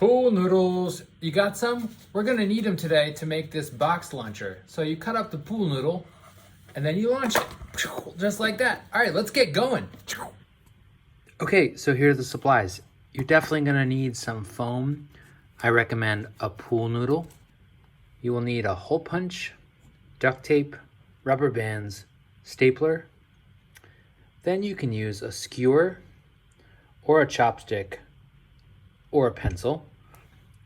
Pool noodles. You got some? We're gonna need them today to make this box launcher. So you cut up the pool noodle and then you launch it. Just like that. All right, let's get going. Okay, so here are the supplies. You're definitely gonna need some foam. I recommend a pool noodle. You will need a hole punch, duct tape, rubber bands, stapler. Then you can use a skewer or a chopstick or a pencil,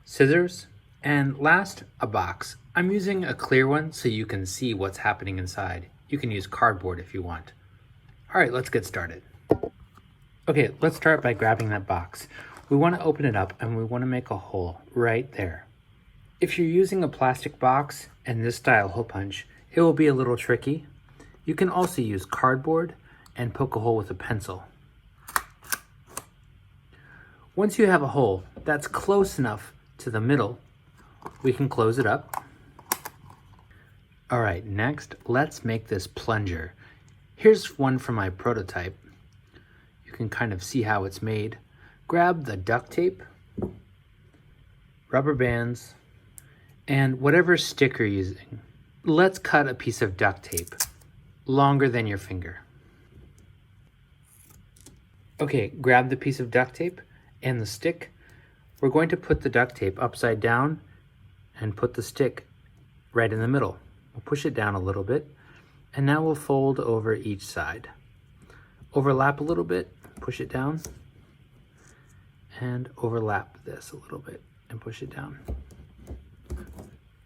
scissors, and last, a box. I'm using a clear one so you can see what's happening inside. You can use cardboard if you want. All right, let's get started. Okay, let's start by grabbing that box. We want to open it up and we want to make a hole right there. If you're using a plastic box and this style hole punch, it will be a little tricky. You can also use cardboard and poke a hole with a pencil. Once you have a hole that's close enough to the middle, we can close it up. All right, next, let's make this plunger. Here's one for my prototype. You can kind of see how it's made. Grab the duct tape, rubber bands, and whatever stick you're using. Let's cut a piece of duct tape, longer than your finger. Okay, grab the piece of duct tape and the stick. We're going to put the duct tape upside down and put the stick right in the middle. We'll push it down a little bit, and now we'll fold over each side. Overlap a little bit, push it down, and overlap this a little bit and push it down.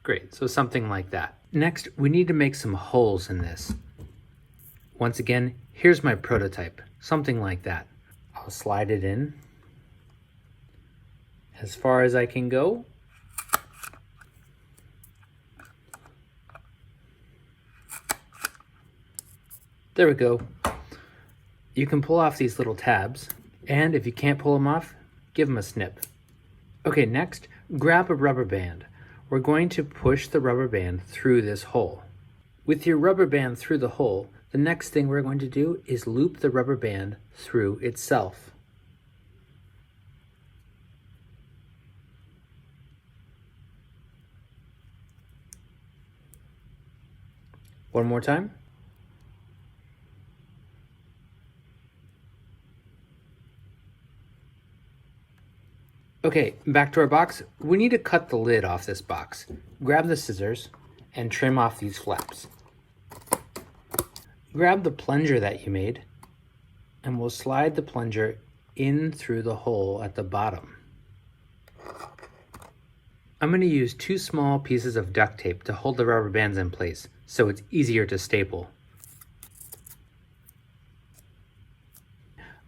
Great, so something like that. Next, we need to make some holes in this. Once again, here's my prototype, something like that. I'll slide it in as far as I can go. There we go. You can pull off these little tabs, and if you can't pull them off, give them a snip. Okay, next, grab a rubber band. We're going to push the rubber band through this hole. With your rubber band through the hole, the next thing we're going to do is loop the rubber band through itself. One more time. Okay, back to our box. We need to cut the lid off this box. Grab the scissors and trim off these flaps. Grab the plunger that you made and we'll slide the plunger in through the hole at the bottom. I'm going to use 2 small pieces of duct tape to hold the rubber bands in place so it's easier to staple.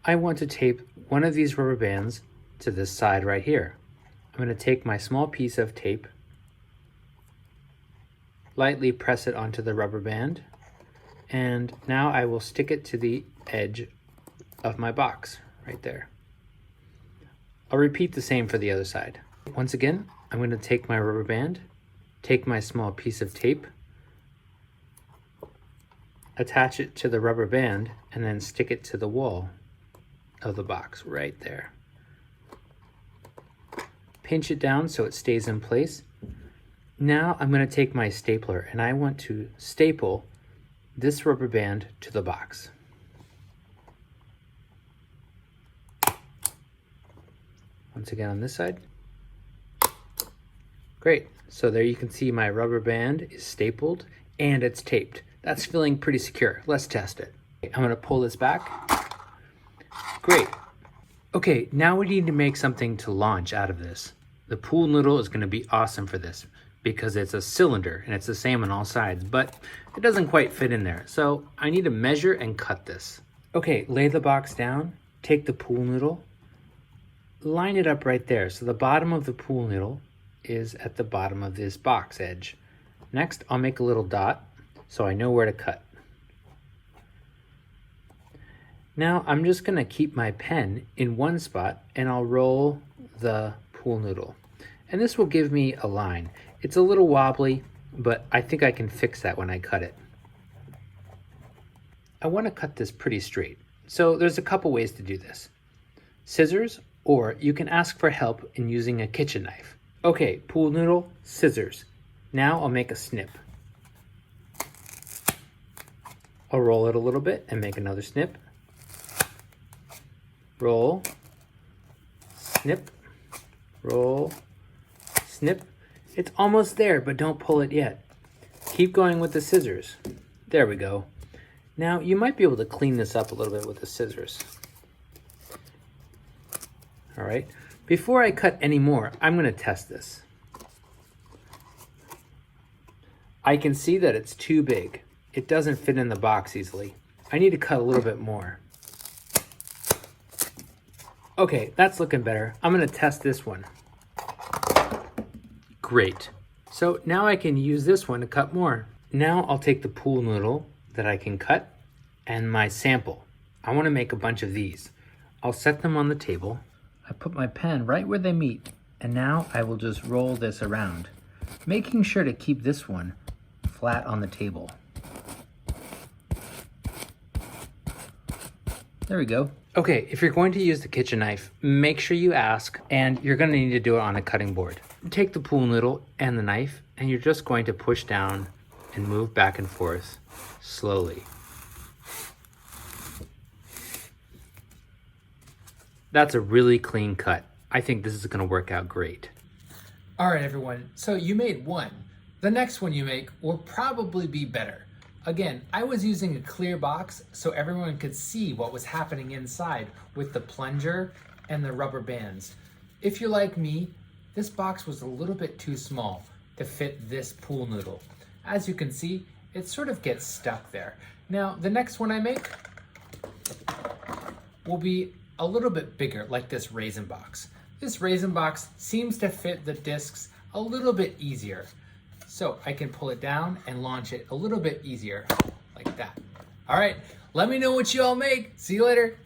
I want to tape one of these rubber bands to this side right here. I'm going to take my small piece of tape, lightly press it onto the rubber band, and now I will stick it to the edge of my box right there. I'll repeat the same for the other side. Once again, I'm going to take my rubber band, take my small piece of tape, attach it to the rubber band, and then stick it to the wall of the box right there. Pinch it down so it stays in place. Now I'm going to take my stapler and I want to staple this rubber band to the box. Once again on this side. Great, so there you can see my rubber band is stapled and it's taped. That's feeling pretty secure. Let's test it. I'm going to pull this back. Great. Okay, now we need to make something to launch out of this. The pool noodle is going to be awesome for this because it's a cylinder and it's the same on all sides, but it doesn't quite fit in there. So I need to measure and cut this. Okay, lay the box down, take the pool noodle, line it up right there. So the bottom of the pool noodle is at the bottom of this box edge. Next, I'll make a little dot so I know where to cut. Now I'm just going to keep my pen in one spot and I'll roll the pool noodle. And this will give me a line. It's a little wobbly, but I think I can fix that when I cut it. I want to cut this pretty straight. So there's a couple ways to do this. Scissors or you can ask for help in using a kitchen knife. Okay, pool noodle, scissors. Now I'll make a snip. I'll roll it a little bit and make another snip. Roll, snip, roll, snip. It's almost there, but don't pull it yet. Keep going with the scissors. There we go. Now you might be able to clean this up a little bit with the scissors. All right, before I cut any more, I'm gonna test this. I can see that it's too big. It doesn't fit in the box easily. I need to cut a little bit more. Okay, that's looking better. I'm gonna test this one. Great. So now I can use this one to cut more. Now I'll take the pool noodle that I can cut and my sample. I wanna make a bunch of these. I'll set them on the table. I put my pen right where they meet, and now I will just roll this around, making sure to keep this one flat on the table. There we go. Okay, if you're going to use the kitchen knife, make sure you ask, and you're gonna need to do it on a cutting board. Take the pool noodle and the knife, and you're just going to push down and move back and forth slowly. That's a really clean cut. I think this is gonna work out great. All right, everyone, so you made one. The next one you make will probably be better. Again, I was using a clear box so everyone could see what was happening inside with the plunger and the rubber bands. If you're like me, this box was a little bit too small to fit this pool noodle. As you can see, it sort of gets stuck there. Now, the next one I make will be a little bit bigger, like this raisin box. This raisin box seems to fit the discs a little bit easier. So I can pull it down and launch it a little bit easier, like that. All right, let me know what you all make. See you later.